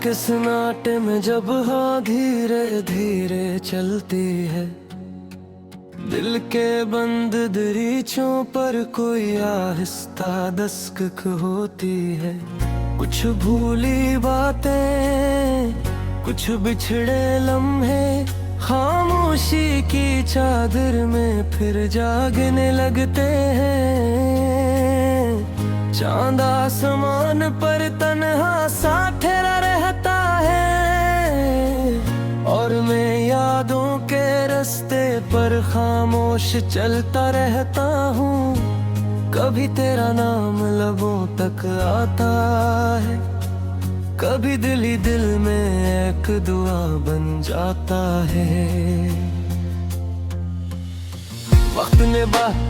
के सन्नाटे में जब हाँ धीरे धीरे चलती है, दिल के बंद दरीचों पर कोई आहिस्ता दस्तक होती है। कुछ भूली बातें, कुछ बिछड़े लम्हे, खामोशी की चादर में फिर जागने लगते हैं। चांद आसमान पर तन्हा सा ठहरा रहता है, और मैं यादों के रास्ते पर खामोश चलता रहता हूँ। कभी तेरा नाम लबों तक आता है, कभी दिल ही दिल में एक दुआ बन जाता है। वक्त ने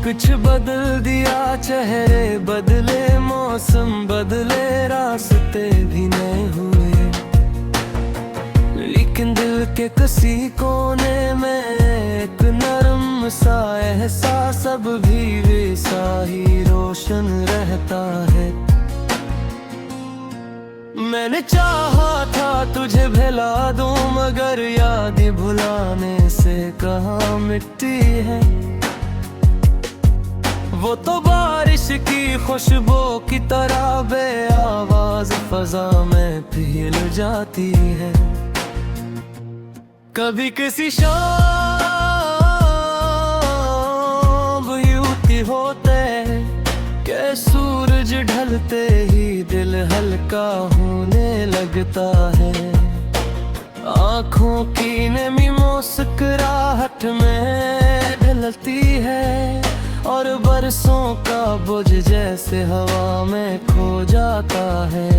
कुछ बदल दिया, चेहरे बदले, मौसम बदले, रास्ते भी नए हुए, लेकिन दिल के किसी कोने में एक नरम सा एहसास अब भी वैसा ही रोशन रहता है। मैंने चाहा था तुझे भुला दूं, मगर याद भुलाने से कहाँ मिटती है। वो तो बारिश की खुशबू की तरह बेआवाज फजा में फैल जाती है। कभी किसी शाम यूं होते के सूरज ढलते ही दिल हल्का होने लगता है। आँखों की नमी मुस्कुराहट में ढलती है, और बरसों का बोझ जैसे हवा में खो जाता है।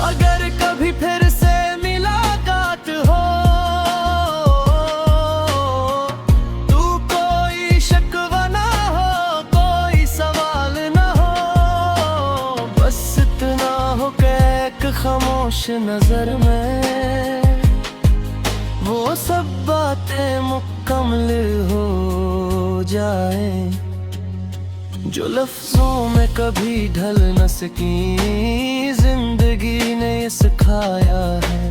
अगर कभी फिर से मुलाकात हो, तू कोई शिकवा ना हो, कोई सवाल ना हो, बस इतना हो कि एक खामोश नजर में वो सब बातें मुकम्मल हो जाए, जो लफ्जों में कभी ढल न सकी, जिंदगी ने ये सिखाया है।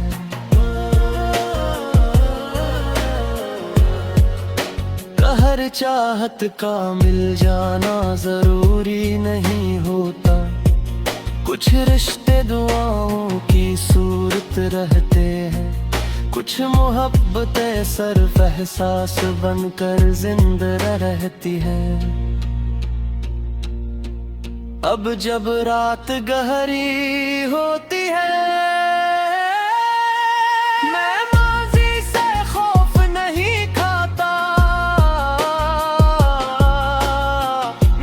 हर चाहत का मिल जाना जरूरी नहीं होता, कुछ रिश्ते दुआओं की सूरत रहते हैं, कुछ मोहब्बतें सिर्फ एहसास बनकर जिंदा रहती है। अब जब रात गहरी होती है, मैं माज़ी से खौफ नहीं खाता,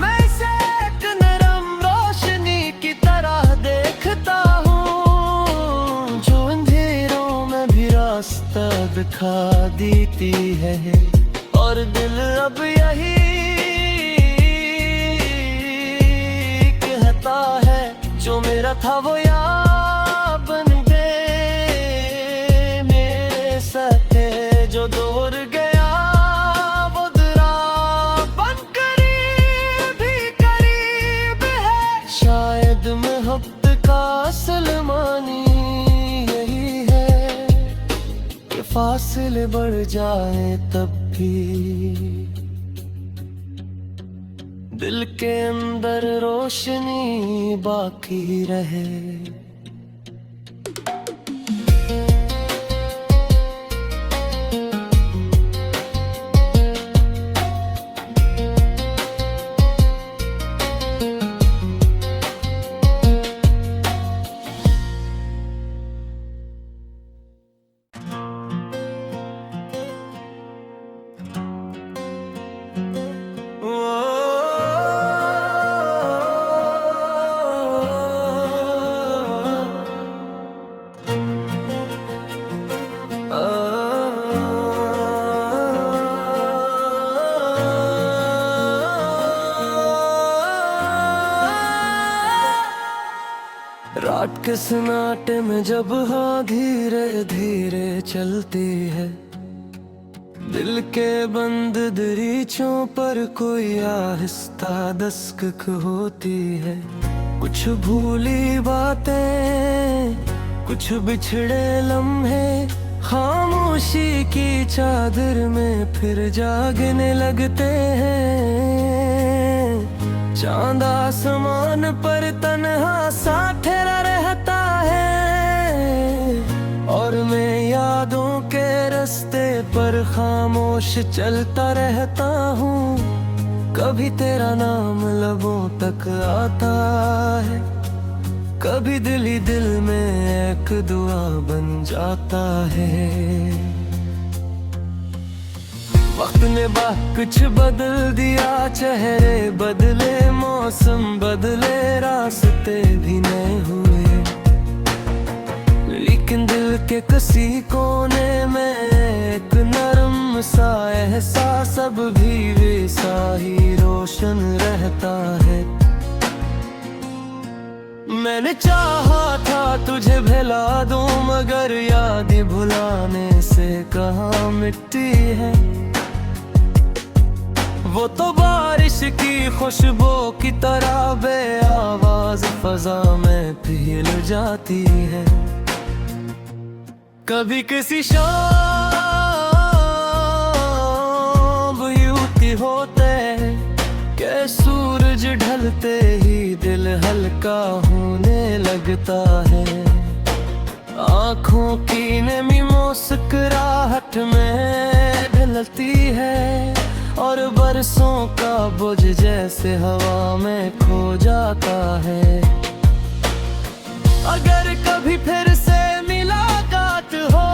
मैं इसे एक नरम रोशनी की तरह देखता हूँ, जो अंधेरों में भी रास्ता दिखा देती है। और दिल अब यही कहता है, जो मेरा था वो यार बन दे, मेरे साथे जो दूर गया वो दरा बन करीब ही करीब है। शायद मोहब्बत का असल मानी यही है कि फासले बढ़ जाए तब भी दिल के अंदर रोशनी बाकी रहे। रात के सन्नाटे में जब हाँ धीरे धीरे चलती है, दिल के बंद दरीचों पर कोई आहिस्ता दस्तक होती है। कुछ भूली बातें, कुछ बिछड़े लम्हे खामोशी की चादर में फिर जागने लगते हैं। चांद आसमान पर तन्हा सा ठहरा रहता है और मैं यादों के रास्ते पर खामोश चलता रहता हूँ। कभी तेरा नाम लबों तक आता है, कभी दिल ही दिल में एक दुआ बन जाता है। वक्त ने कुछ बदल दिया, चेहरे बदले, मौसम बदले, रास्ते भी नए हुए, लेकिन दिल के किसी कोने में एक नरम सा एहसास अब भी वैसा ही रोशन रहता है। मैंने चाहा था तुझे भुला दूं, मगर यादें भुलाने से कहाँ मिटती है। वो तो बारिश की खुशबू की तरह बेआवाज फजा में पिघल जाती है। कभी किसी शाम युति होते के सूरज ढलते ही दिल हल्का होने लगता है। आँखों की नमी मुस्कुराहट में ढलती है और बरसों का बोझ जैसे हवा में खो जाता है। अगर कभी फिर से मुलाकात हो,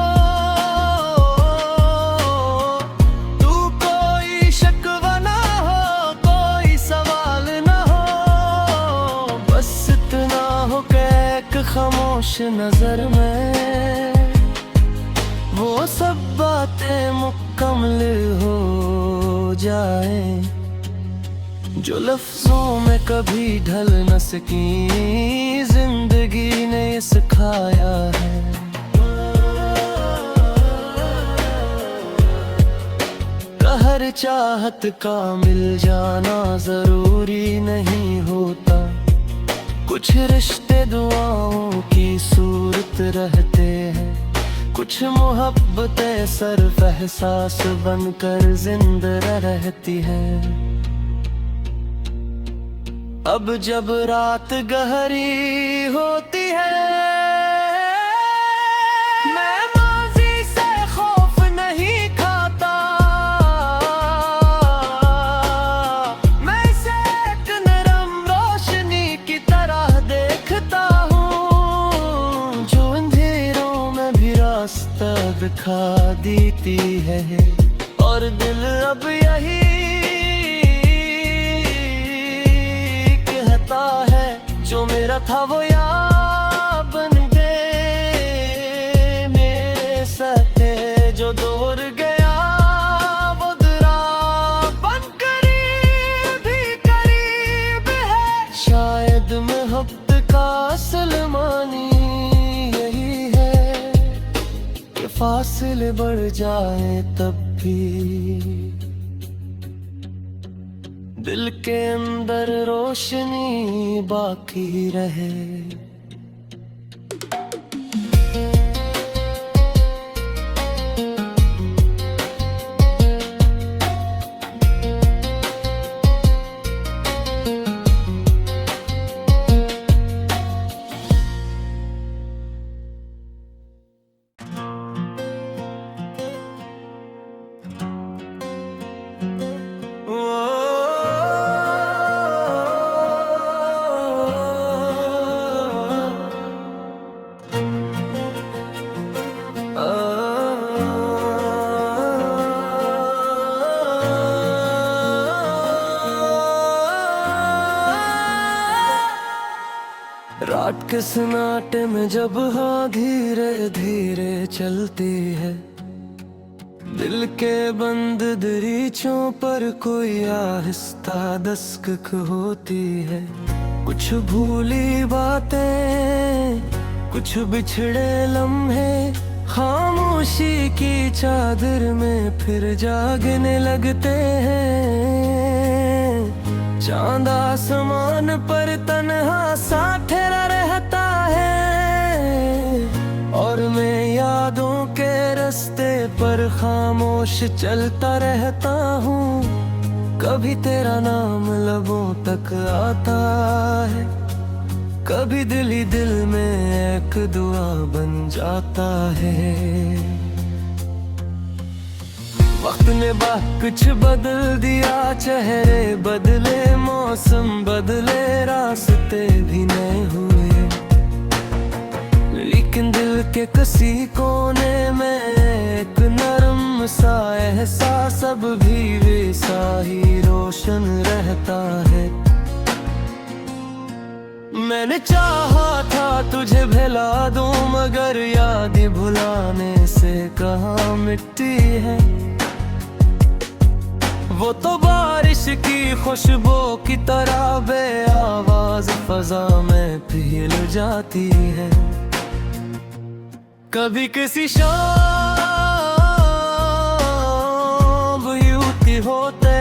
तू कोई शिकवा ना हो, कोई सवाल ना हो, बस इतना हो कि एक खामोश नजर में वो सब बातें मुकम्मल हो जाए जो लफ्जों में कभी ढल न सकी, जिंदगी ने सिखाया है। हर चाहत का मिल जाना जरूरी नहीं होता, कुछ रिश्ते दुआओं की सूरत रहते हैं, कुछ मोहब्बतें सिर्फ एहसास बनकर जिंदा रहती है। अब जब रात गहरी होती है, मैं माज़ी से खौफ नहीं खाता, मैं इसे एक नरम रोशनी की तरह देखता हूँ, जो अंधेरों में भी रास्ता दिखा देती है। और दिल अब यही है, जो मेरा था वो यार बन गए मेरे साथे, जो दूर गया वो दरा बन करीब भी करीब है। शायद मोहब्बत का असल मानी यही है कि फासले बढ़ जाए तब भी दिल के अंदर रोशनी बाकी रहे। रात के सन्नाटे में जब हाँ धीरे धीरे चलती है, दिल के बंद दरीचों पर कोई आहिस्ता दस्तक होती है। कुछ भूली बातें, कुछ बिछड़े लम्हे खामोशी की चादर में फिर जागने लगते हैं। चांद आसमान पर तन्हा सा ठहरा रहता है रास्ते पर खामोश चलता रहता हूँ। कभी तेरा नाम लबों तक आता है, कभी दिल ही दिल में एक दुआ बन जाता है। वक्त ने कुछ बदल दिया, चेहरे बदले, मौसम बदले, रास्ते भी नए हुए, लेकिन दिल के किसी कोने में एक नरम सा एहसास अब भी वैसा ही रोशन रहता है। मैंने चाहा था तुझे भुला दूं, मगर यादें भुलाने से कहाँ मिटती है। वो तो बारिश की खुशबू की तरह बेआवाज फजा में पिघल जाती है। कभी किसी शाम युति होते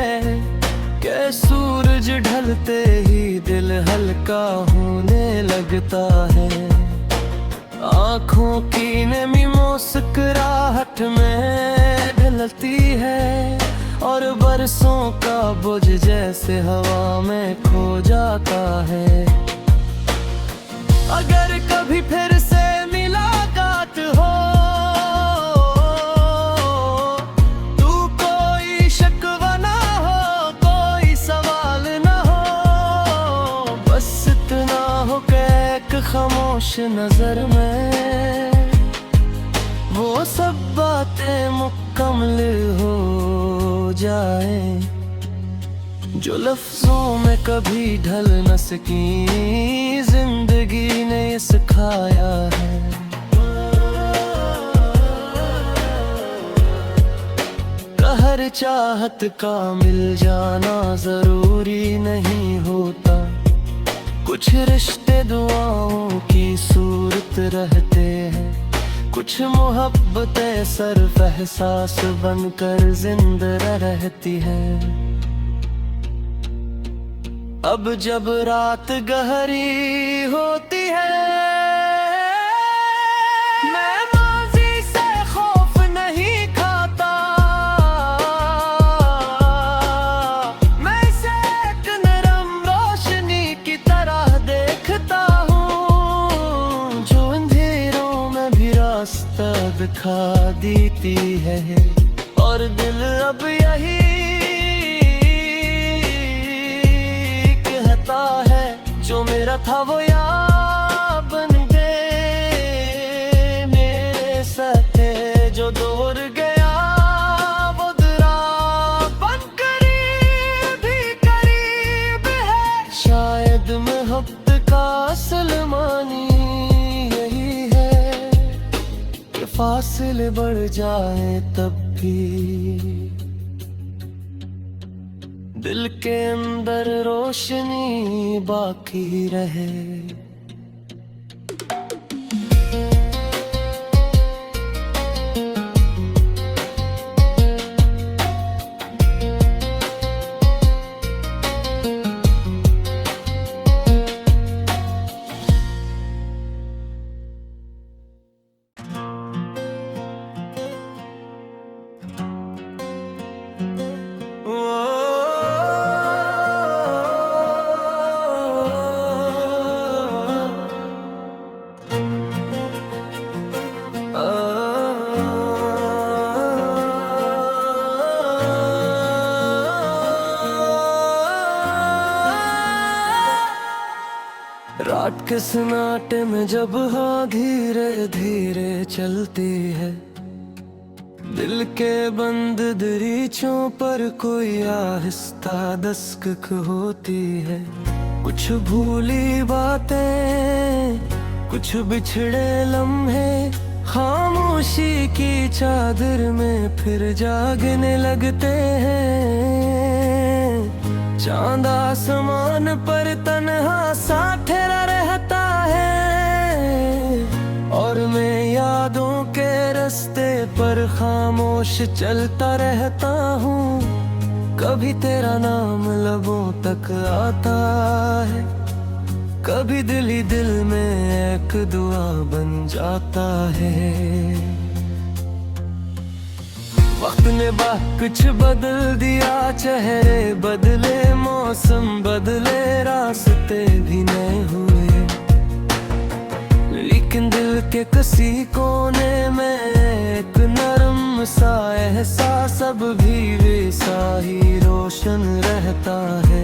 के सूरज ढलते ही दिल हल्का होने लगता है। आँखों की नमी मुस्कुराहट में ढलती है, और बरसों का बोझ जैसे हवा में खो जाता है। अगर कभी फिर से मुलाकात हो, तू कोई शिकवा ना हो, कोई सवाल ना हो, बस इतना हो कि एक खामोश नजर में वो सब बातें मुकम्मल हो जाए जो लफ्जों में कभी ढल न सकी, जिंदगी ने ये सिखाया है। हर चाहत का मिल जाना जरूरी नहीं होता, कुछ रिश्ते दुआओं की सूरत रहते हैं, कुछ मोहब्बतें सिर्फ एहसास बनकर जिंदा रहती है। अब जब रात गहरी होती है, मैं माज़ी से खौफ नहीं खाता, मैं इसे एक नरम रोशनी की तरह देखता हूँ, जो अंधेरों में भी रास्ता दिखा देती है। और दिल अब यही कहता है, जो मेरा था वो यार बन गए मेरे साथे, जो दूर गया वो दरा बन करीब ही करीब है। शायद मोहब्बत का असल मानी यही है कि फासले बढ़ जाए तब भी दिल के अंदर रोशनी बाकी रहे। रात के सन्नाटे में जब हाँ धीरे धीरे चलती है, दिल के बंद दरीचों पर कोई आहिस्ता दस्तक होती है। कुछ भूली बातें, कुछ बिछड़े लम्हे, खामोशी की चादर में फिर जागने लगते हैं। चांद आसमान पर तन्हा सा ठहरा रहता है, और मैं यादों के रास्ते पर खामोश चलता रहता हूँ। कभी तेरा नाम लबों तक आता है, कभी दिल ही दिल में एक दुआ बन जाता है। वक्त ने कुछ बदल दिया, चेहरे बदले, मौसम बदले, रास्ते भी नए हुए, लेकिन दिल के किसी कोने में एक नरम सा एहसास अब भी वैसा ही रोशन रहता है।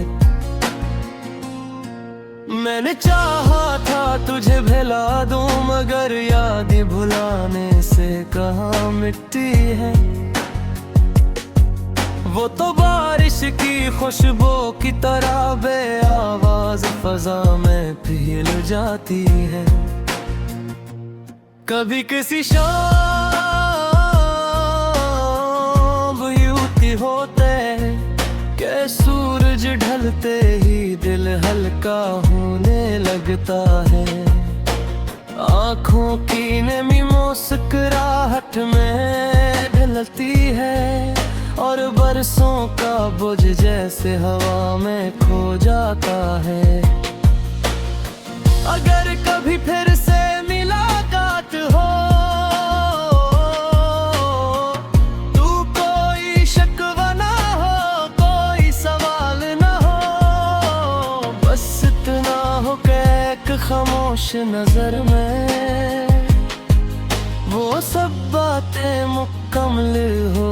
मैंने चाहा था तुझे भुला दूं, मगर यादें भुलाने से कहाँ मिटती है। वो तो बारिश की खुशबू की तरह बेआवाज फजा में फैल जाती है। कभी किसी शाम यूं होते के सूरज ढलते ही दिल हल्का होने लगता है। आँखों की नमी मुस्कुराहट में ढलती है, और बरसों का बोझ जैसे हवा में खो जाता है। अगर कभी फिर से मुलाकात हो, तू कोई शिकवा ना हो, कोई सवाल ना हो, बस इतना हो कि एक खामोश नजर में वो सब बातें मुकम्मल हो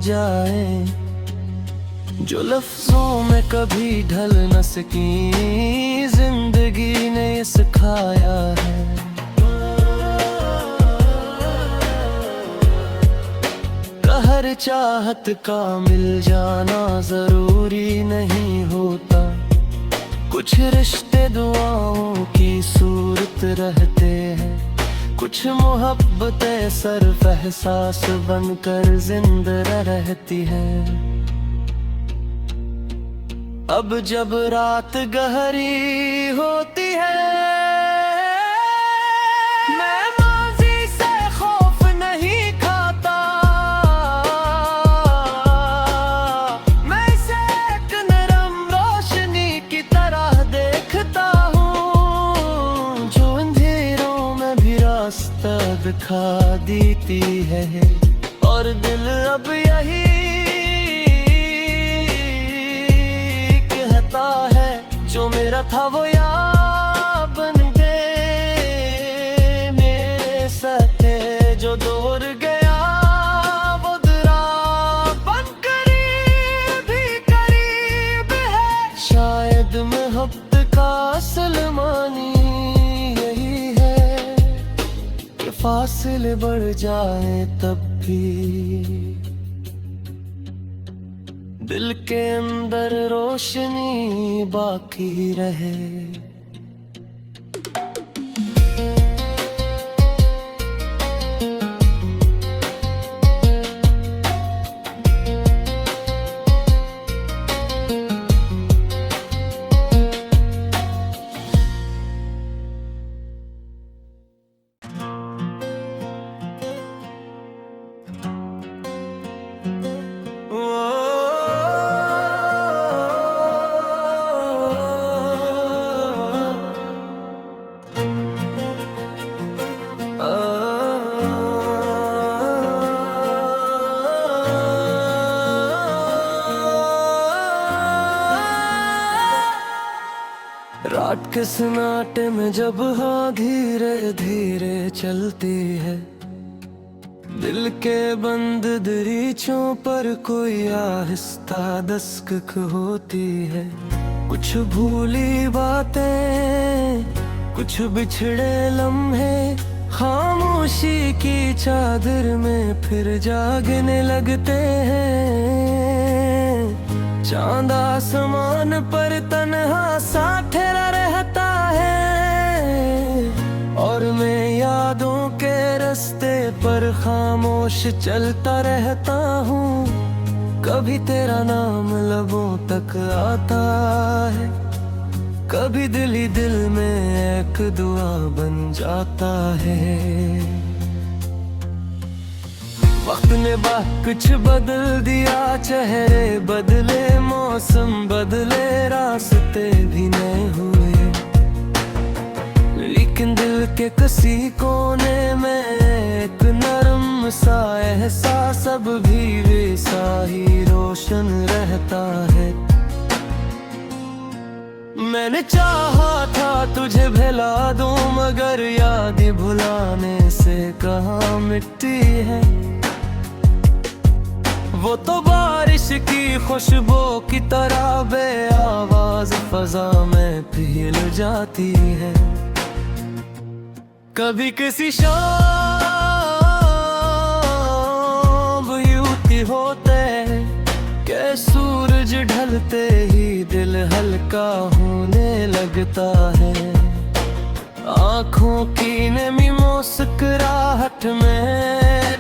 जाए जो लफ्जों में कभी ढल न सकी, जिंदगी ने सिखाया है। हर चाहत का मिल जाना जरूरी नहीं होता, कुछ रिश्ते दुआओं की सूरत रहते हैं, कुछ मोहब्बतें सिर्फ एहसास बनकर जिंदा रहती है। अब जब रात गहरी होती है, मैं माज़ी से खौफ नहीं खाता, मैं इसे एक नरम रोशनी की तरह देखता हूँ, जो अंधेरों में भी रास्ता दिखा देती है। और दिल अब यही कहता है, जो मेरा था वो यार बन गए मेरे साथे, जो दूर गया वो दरा बन करीब ही करीब है। शायद मोहब्बत का असल मानी यही है कि फासले बढ़ जाए तब भी दिल के अंदर रोशनी बाकी रहे। रात के सन्नाटे में जब हाँ धीरे धीरे चलती है, दिल के बंद दरीचों पर कोई आहिस्ता दस्तक होती है। कुछ भूली बातें, कुछ बिछड़े लम्हे, खामोशी की चादर में फिर जागने लगते हैं। चांद आसमान पर तन्हा सा ठहरा रहता है, और मैं यादों के रास्ते पर खामोश चलता रहता हूँ। कभी तेरा नाम लबों तक आता है, कभी दिल ही दिल में एक दुआ बन जाता है। वक्त ने कुछ बदल दिया, चेहरे बदले, मौसम बदले, रास्ते भी नए हुए, लेकिन दिल के किसी कोने में एक नरम नरम सा एहसास अब भी वैसा ही रोशन रहता है। मैंने चाहा था तुझे भुला दूं, मगर यादें भुलाने से कहाँ मिटती है। वो तो बारिश की खुशबू की तरह बेआवाज फजा में फैल जाती है। कभी किसी शाम यूं होते के सूरज ढलते ही दिल हल्का होने लगता है। आँखों की नमी मुस्कुराहट में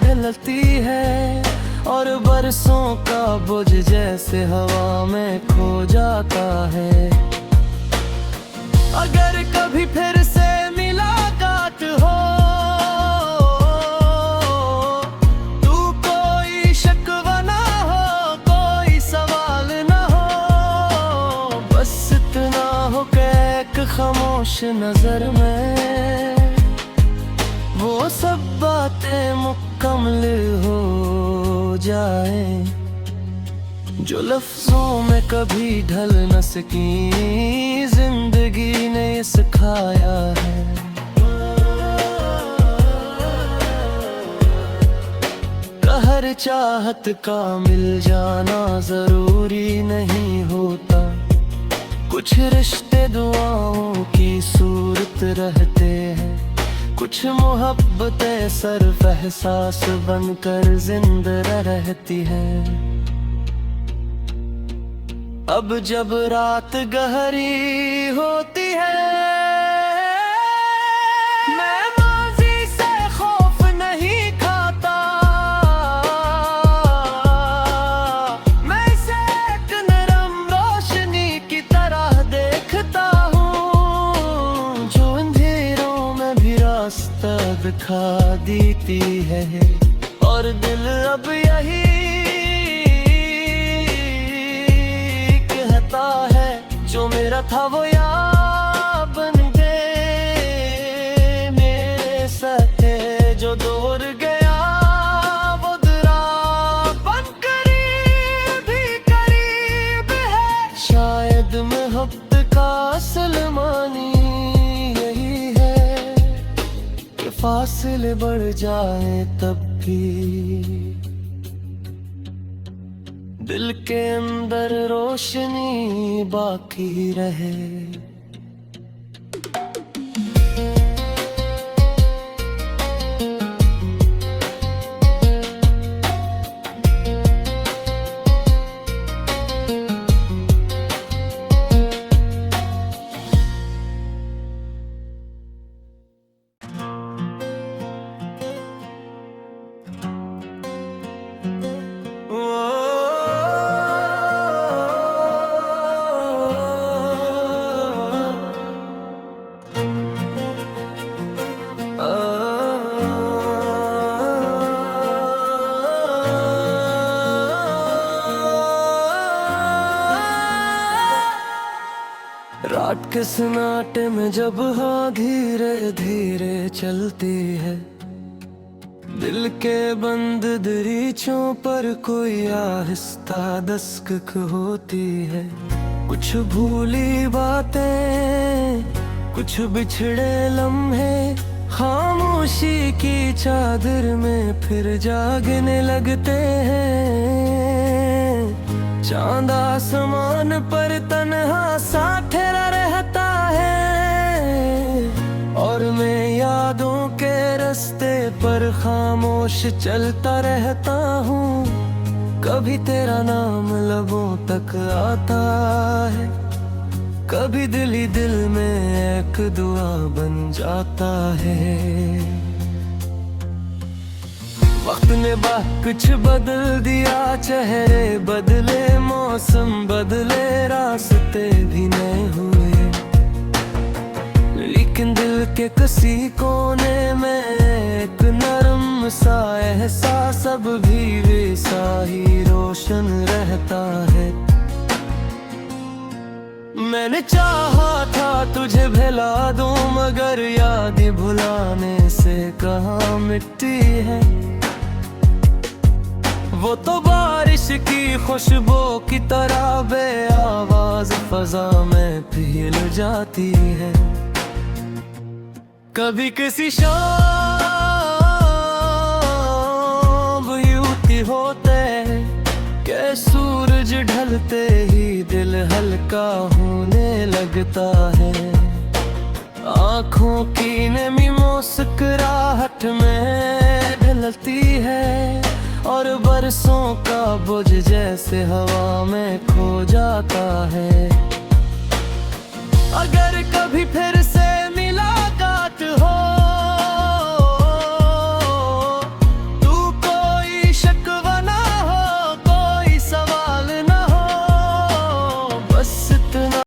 ढलती है और बरसों का बोझ जैसे हवा में खो जाता है। अगर कभी फिर से मुलाकात हो तू कोई शिकवा ना हो, कोई सवाल ना हो, बस इतना हो कि एक खामोश नजर में वो सब बातें मुकम्मल हो जाए जो लफ्जों में कभी ढल न सकी जिंदगी ने सिखाया है। हर चाहत का मिल जाना जरूरी नहीं होता, कुछ रिश्ते दुआओं की सूरत रहते हैं, कुछ मोहब्बतें सिर्फ एहसास बनकर जिंदा रहती है। अब जब रात गहरी होती है मैं माज़ी से खौफ नहीं खाता, मैं इसे एक नरम रोशनी की तरह देखता हूँ जो अंधेरों में भी रास्ता दिखा देती है। और दिल अब यही है जो मेरा था वो यार बन गए मेरे साथे, जो दूर गया वो दरा बन करीब ही करीब है। शायद मोहब्बत का असल मानी यही है कि फासले बढ़ जाए तब भी दिल के अंदर रोशनी बाकी रहे। रात के सन्नाटे में जब हाँ धीरे धीरे चलती है, दिल के बंद दरीचों पर कोई आहिस्ता दस्तक होती है। कुछ भूली बातें, कुछ बिछड़े लम्हे खामोशी की चादर में फिर जागने लगते हैं। चांद आसमान पर तन्हा सा ठहरा रहता है और मैं यादों के रास्ते पर खामोश चलता रहता हूँ। कभी तेरा नाम लबों तक आता है, कभी दिल ही दिल में एक दुआ बन जाता है। वक्त ने कुछ बदल दिया, चेहरे बदले, मौसम बदले, रास्ते भी नए हुए, लेकिन दिल के किसी कोने में एक नरम सा एहसास अब भी वैसा ही रोशन रहता है। मैंने चाहा था तुझे भुला दूं, मगर यादें भुलाने से कहाँ मिटती है। वो तो बारिश की खुशबू की तरह बे आवाज फजा में फैल जाती है। कभी किसी शाम यूं होते के सूरज ढलते ही दिल हल्का होने लगता है। आँखों की नमी मुस्कुराहट में ढलती है और बरसों का बोझ जैसे हवा में खो जाता है।